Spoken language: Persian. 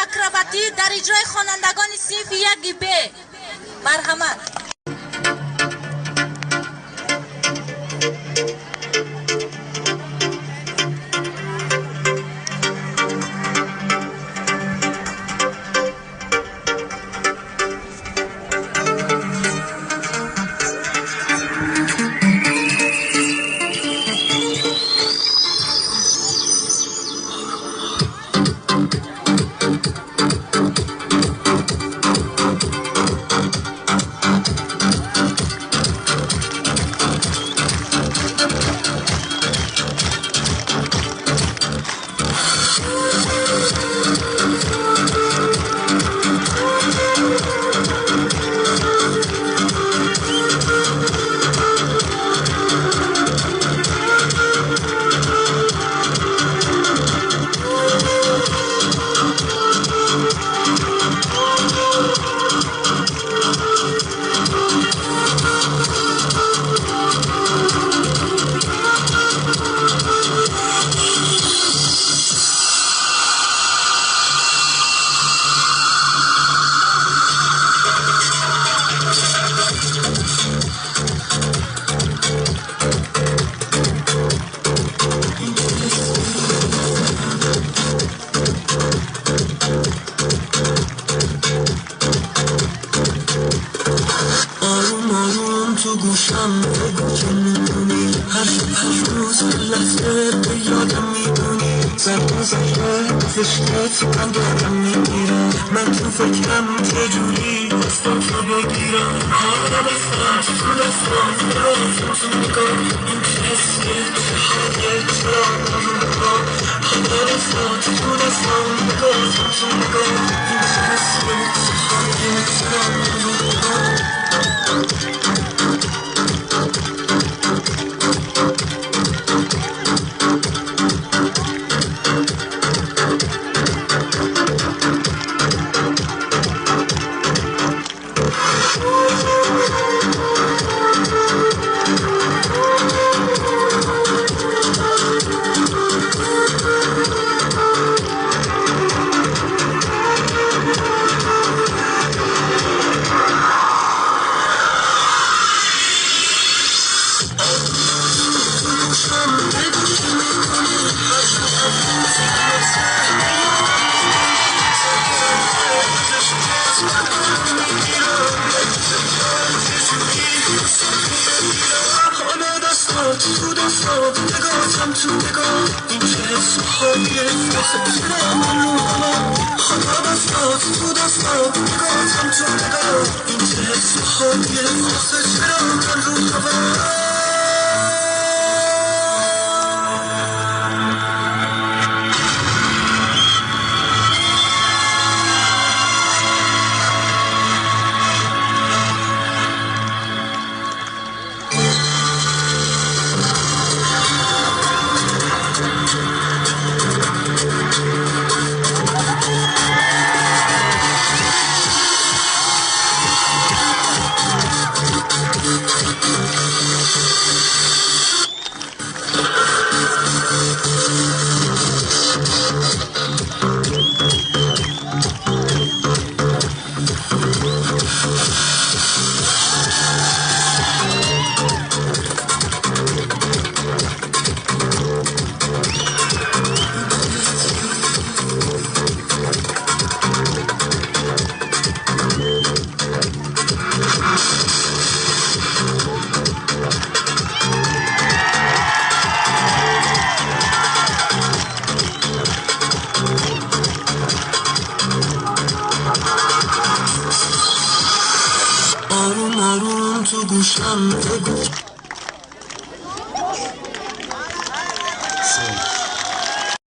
چکرورتی در اجرای خوانندگان صنف 1B. مرحمت. تو گوشم بگو که میدونی هر روز لحظه به یادم میدونی زرد و زهره زشتت من دارم میگیرم من تو فکرم چجوری دستم تو بگیرم حالا بستم تو دستم برازم تو نگاه این چه حسیه چه حالیه چرا نازم نگاه حالا بستم تو دستم برازم تو نگاه این چه حسیه چه حالیه چرا نازم نگاه تو دستات نگاهتم تو نگاه این چه حس و حالیه واسه چرا من رو حالا دستات تو دستات نگاهتم تو نگاه این چه حس و حالیه واسه چرا من رو آروم آروم تو گوشم بگو